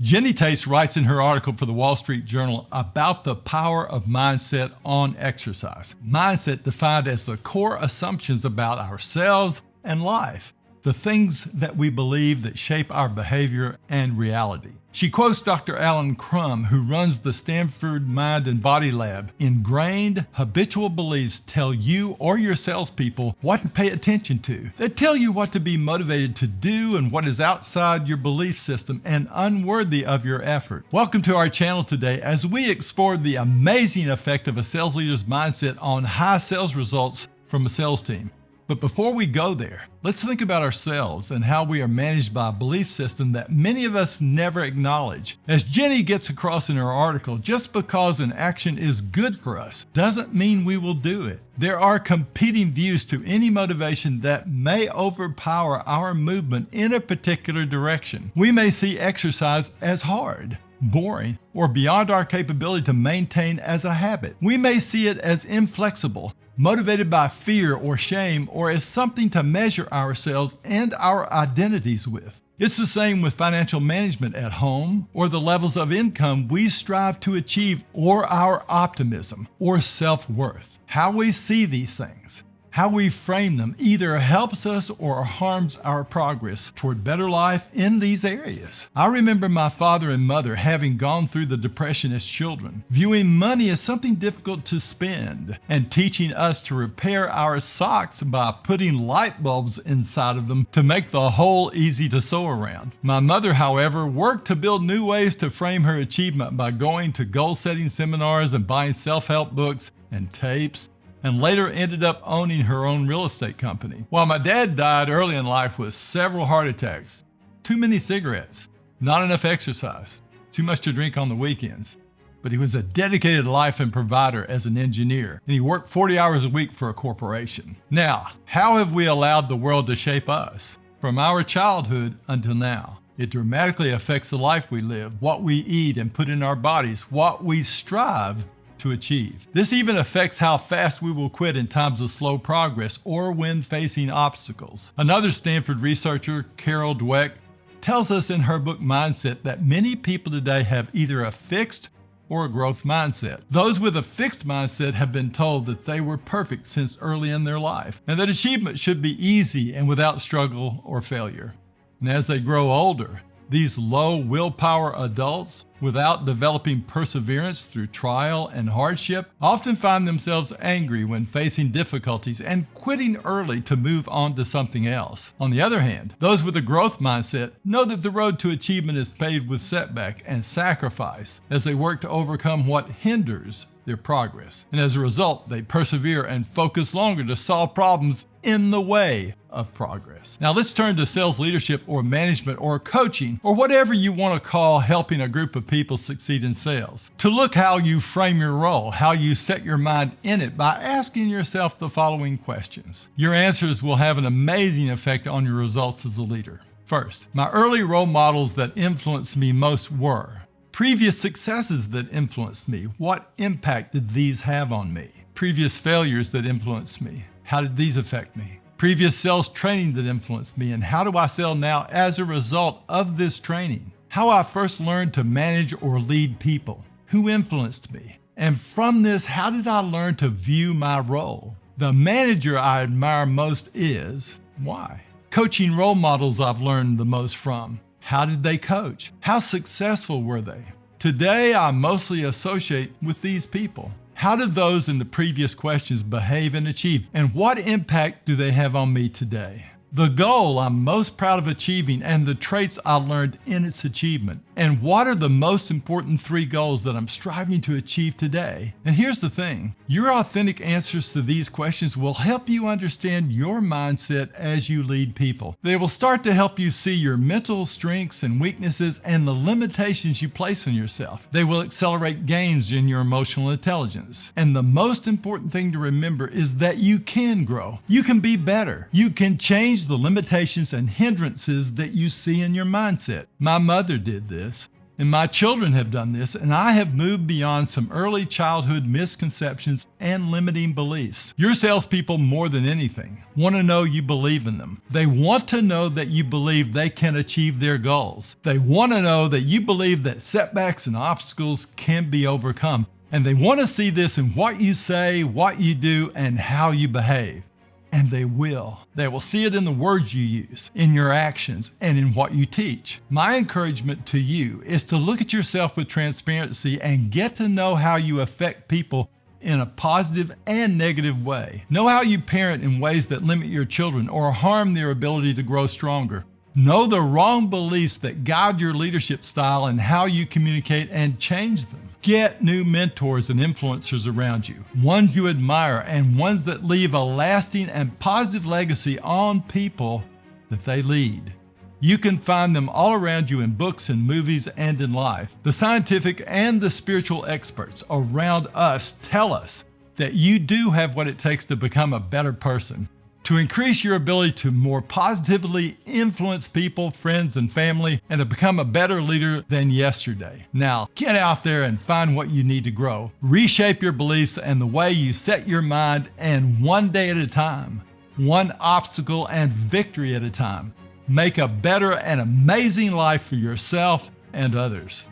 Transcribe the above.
Jenny Taitz writes in her article for the Wall Street Journal about the power of mindset on exercise. Mindset defined as the core assumptions about ourselves and life, the things that we believe that shape our behavior and reality. She quotes Dr. Alan Crum, who runs the Stanford Mind and Body Lab. Ingrained, habitual beliefs tell you or your salespeople what to pay attention to. They tell you what to be motivated to do and what is outside your belief system and unworthy of your effort. Welcome to our channel today as we explore the amazing effect of a sales leader's mindset on high sales results from a sales team. But before we go there, let's think about ourselves and how we are managed by a belief system that many of us never acknowledge. As Jenny gets across in her article, just because an action is good for us doesn't mean we will do it. There are competing views to any motivation that may overpower our movement in a particular direction. We may see exercise as hard, boring, or beyond our capability to maintain as a habit. We may see it as inflexible, motivated by fear or shame, or as something to measure ourselves and our identities with. It's the same with financial management at home, or the levels of income we strive to achieve, or our optimism or self-worth. How we see these things, how we frame them, either helps us or harms our progress toward better life in these areas. I remember my father and mother having gone through the Depression as children, viewing money as something difficult to spend, and teaching us to repair our socks by putting light bulbs inside of them to make the hole easy to sew around. My mother, however, worked to build new ways to frame her achievement by going to goal-setting seminars and buying self-help books and tapes, and later ended up owning her own real estate company. While my dad died early in life with several heart attacks, too many cigarettes, not enough exercise, too much to drink on the weekends. But he was a dedicated life and provider as an engineer, and he worked 40 hours a week for a corporation. Now, how have we allowed the world to shape us from our childhood until now? It dramatically affects the life we live, what we eat and put in our bodies, what we strive to achieve. This even affects how fast we will quit in times of slow progress or when facing obstacles. Another Stanford researcher, Carol Dweck, tells us in her book Mindset that many people today have either a fixed or a growth mindset. Those with a fixed mindset have been told that they were perfect since early in their life, and that achievement should be easy and without struggle or failure. And as they grow older, these low willpower adults, without developing perseverance through trial and hardship, often find themselves angry when facing difficulties and quitting early to move on to something else. On the other hand, those with a growth mindset know that the road to achievement is paved with setback and sacrifice as they work to overcome what hinders their progress. And as a result, they persevere and focus longer to solve problems in the way of progress. Now let's turn to sales leadership or management or coaching or whatever you want to call helping a group of people succeed in sales. To look how you frame your role, how you set your mind in it by asking yourself the following questions. Your answers will have an amazing effect on your results as a leader. First, my early role models that influenced me most were previous successes that influenced me. What impact did these have on me? Previous failures that influenced me. How did these affect me? Previous sales training that influenced me, and how do I sell now as a result of this training? How I first learned to manage or lead people. Who influenced me? And from this, how did I learn to view my role? The manager I admire most is why? Coaching role models I've learned the most from. How did they coach? How successful were they? Today, I mostly associate with these people. How did those in the previous questions behave and achieve? And what impact do they have on me today? The goal I'm most proud of achieving and the traits I learned in its achievement. And what are the most important 3 goals that I'm striving to achieve today? And here's the thing, your authentic answers to these questions will help you understand your mindset as you lead people. They will start to help you see your mental strengths and weaknesses and the limitations you place on yourself. They will accelerate gains in your emotional intelligence. And the most important thing to remember is that you can grow. You can be better. You can change the limitations and hindrances that you see in your mindset. My mother did this, And my children have done this, and I have moved beyond some early childhood misconceptions and limiting beliefs. Your salespeople, more than anything, want to know you believe in them. They want to know that you believe they can achieve their goals. They want to know that you believe that setbacks and obstacles can be overcome. And they want to see this in what you say, what you do, and how you behave. And they will. They will see it in the words you use, in your actions, and in what you teach. My encouragement to you is to look at yourself with transparency and get to know how you affect people in a positive and negative way. Know how you parent in ways that limit your children or harm their ability to grow stronger. Know the wrong beliefs that guide your leadership style and how you communicate, and change them. Get new mentors and influencers around you, ones you admire and ones that leave a lasting and positive legacy on people that they lead. You can find them all around you in books and movies and in life. The scientific and the spiritual experts around us tell us that you do have what it takes to become a better person, to increase your ability to more positively influence people, friends, and family, and to become a better leader than yesterday. Now, get out there and find what you need to grow. Reshape your beliefs and the way you set your mind, and one day at a time, one obstacle and victory at a time, make a better and amazing life for yourself and others.